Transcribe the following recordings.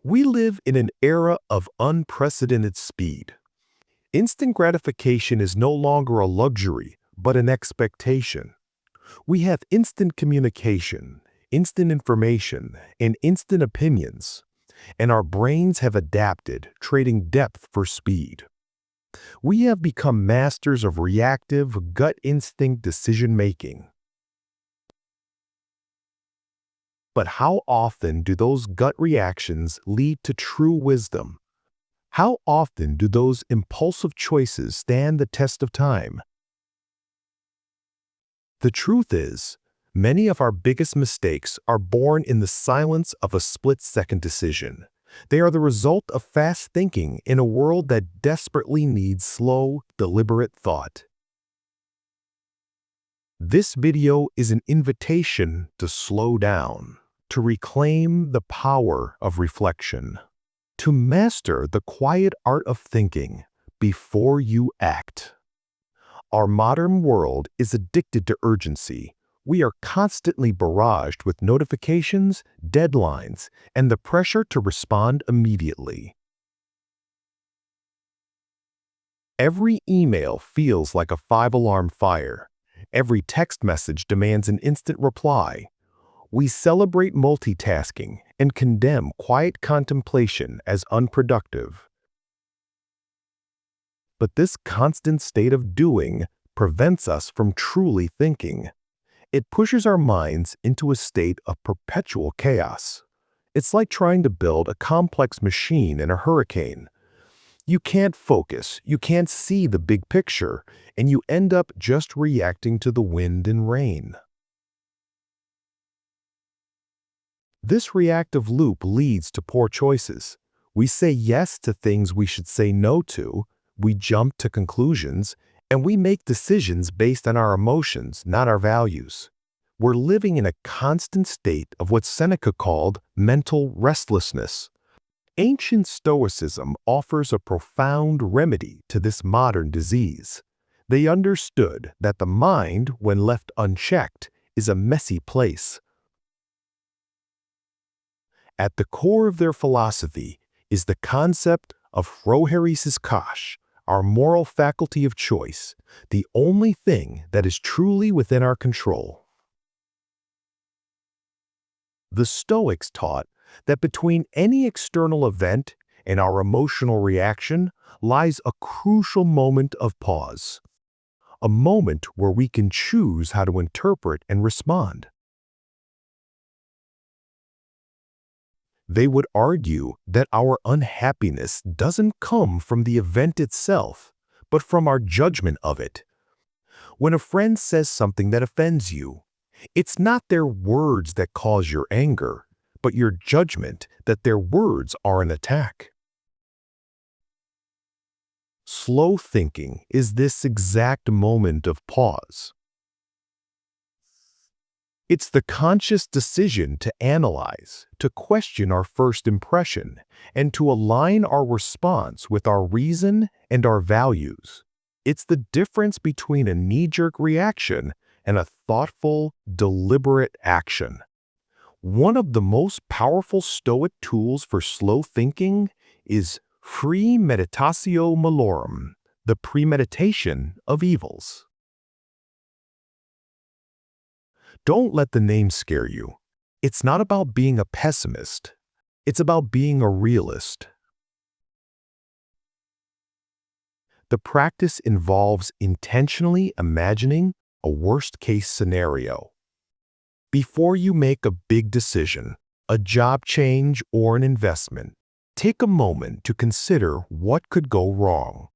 We live in an era of unprecedented speed. Instant gratification is no longer a luxury, but an expectation. We have instant communication, instant information, and instant opinions, and our brains have adapted, trading depth for speed. We have become masters of reactive, gut instinct decision-making. But how often do those gut reactions lead to true wisdom? How often do those impulsive choices stand the test of time? The truth is, many of our biggest mistakes are born in the silence of a split-second decision. They are the result of fast thinking in a world that desperately needs slow, deliberate thought. This video is an invitation to slow down, to reclaim the power of reflection, to master the quiet art of thinking before you act. Our modern world is addicted to urgency. We are constantly barraged with notifications, deadlines, and the pressure to respond immediately. Every email feels like a five-alarm fire. Every text message demands an instant reply. We celebrate multitasking and condemn quiet contemplation as unproductive. But this constant state of doing prevents us from truly thinking. It pushes our minds into a state of perpetual chaos. It's like trying to build a complex machine in a hurricane. You can't focus, you can't see the big picture, and you end up just reacting to the wind and rain. This reactive loop leads to poor choices. We say yes to things we should say no to, we jump to conclusions, and we make decisions based on our emotions, not our values. We're living in a constant state of what Seneca called mental restlessness. Ancient Stoicism offers a profound remedy to this modern disease. They understood that the mind, when left unchecked, is a messy place. At the core of their philosophy is the concept of phronesis kash, our moral faculty of choice, the only thing that is truly within our control. The Stoics taught that between any external event and our emotional reaction lies a crucial moment of pause, a moment where we can choose how to interpret and respond. They would argue that our unhappiness doesn't come from the event itself, but from our judgment of it. When a friend says something that offends you, it's not their words that cause your anger, but your judgment that their words are an attack. Slow thinking is this exact moment of pause. It's the conscious decision to analyze, to question our first impression, and to align our response with our reason and our values. It's the difference between a knee-jerk reaction and a thoughtful, deliberate action. One of the most powerful Stoic tools for slow thinking is Premeditatio Malorum, the premeditation of evils. Don't let the name scare you. It's not about being a pessimist. It's about being a realist. The practice involves intentionally imagining a worst-case scenario. Before you make a big decision, a job change or an investment, take a moment to consider what could go wrong.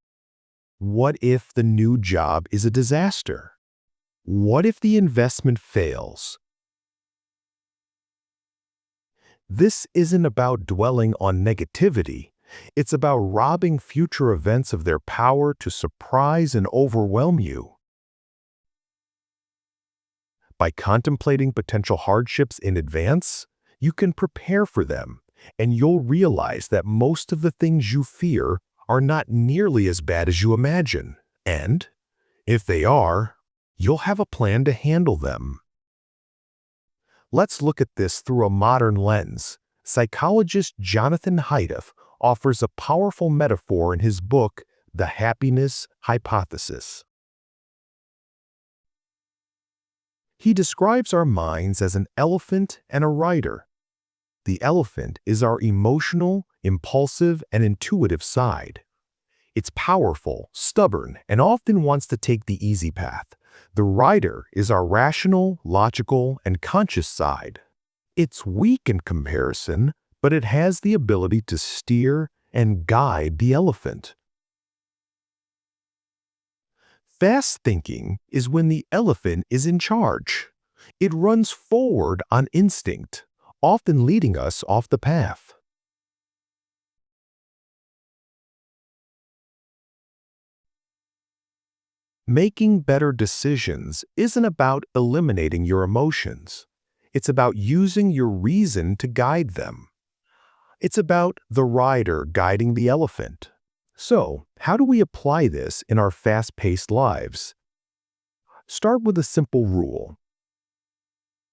What if the new job is a disaster? What if the investment fails? This isn't about dwelling on negativity. It's about robbing future events of their power to surprise and overwhelm you. By contemplating potential hardships in advance, you can prepare for them, and you'll realize that most of the things you fear are not nearly as bad as you imagine. And, if they are, you'll have a plan to handle them. Let's look at this through a modern lens. Psychologist Jonathan Haidt offers a powerful metaphor in his book, The Happiness Hypothesis. He describes our minds as an elephant and a rider. The elephant is our emotional, impulsive, and intuitive side. It's powerful, stubborn, and often wants to take the easy path. The rider is our rational, logical, and conscious side. It's weak in comparison, but it has the ability to steer and guide the elephant. Fast thinking is when the elephant is in charge. It runs forward on instinct, often leading us off the path. Making better decisions isn't about eliminating your emotions. It's about using your reason to guide them. It's about the rider guiding the elephant. So, how do we apply this in our fast-paced lives? Start with a simple rule.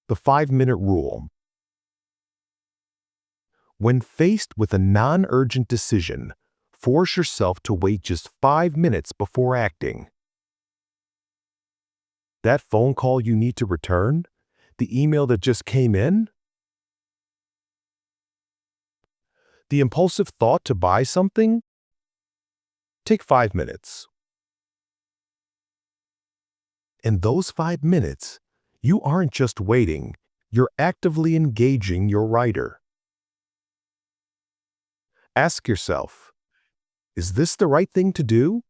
The 5-minute rule. When faced with a non-urgent decision, force yourself to wait just 5 minutes before acting. That phone call you need to return? The email that just came in? The impulsive thought to buy something? Take 5 minutes. In those 5 minutes, you aren't just waiting, you're actively engaging your rider. Ask yourself, is this the right thing to do?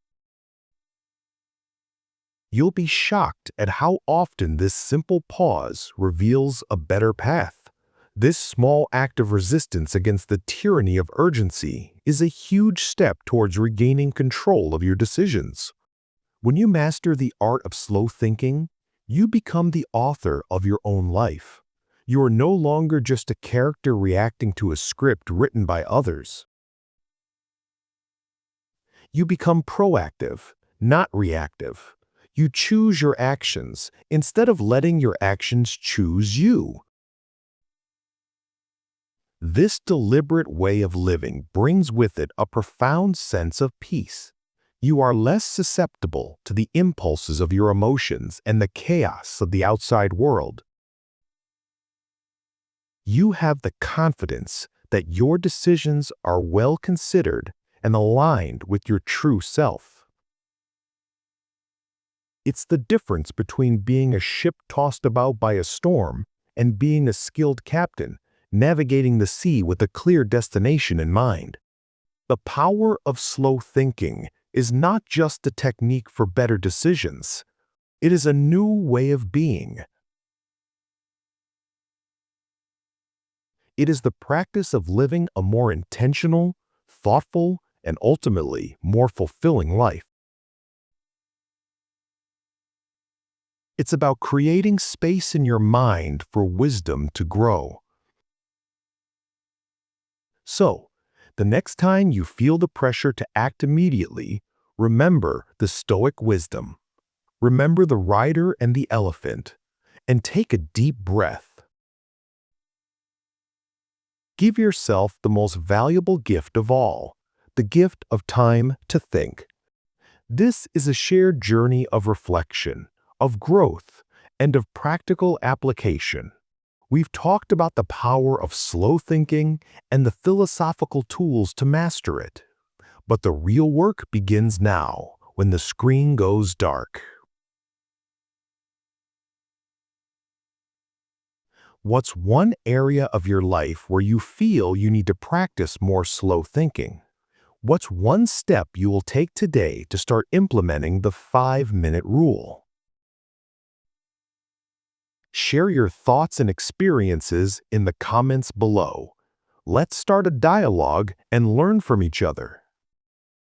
You'll be shocked at how often this simple pause reveals a better path. This small act of resistance against the tyranny of urgency is a huge step towards regaining control of your decisions. When you master the art of slow thinking, you become the author of your own life. You are no longer just a character reacting to a script written by others. You become proactive, not reactive. You choose your actions instead of letting your actions choose you. This deliberate way of living brings with it a profound sense of peace. You are less susceptible to the impulses of your emotions and the chaos of the outside world. You have the confidence that your decisions are well considered and aligned with your true self. It's the difference between being a ship tossed about by a storm and being a skilled captain navigating the sea with a clear destination in mind. The power of slow thinking is not just a technique for better decisions. It is a new way of being. It is the practice of living a more intentional, thoughtful, and ultimately more fulfilling life. It's about creating space in your mind for wisdom to grow. So, the next time you feel the pressure to act immediately, remember the Stoic wisdom. Remember the rider and the elephant, and take a deep breath. Give yourself the most valuable gift of all, the gift of time to think. This is a shared journey of reflection, of growth, and of practical application. We've talked about the power of slow thinking and the philosophical tools to master it. But the real work begins now, when the screen goes dark. What's one area of your life where you feel you need to practice more slow thinking? What's one step you will take today to start implementing the 5-minute rule? Share your thoughts and experiences in the comments below. Let's start a dialogue and learn from each other.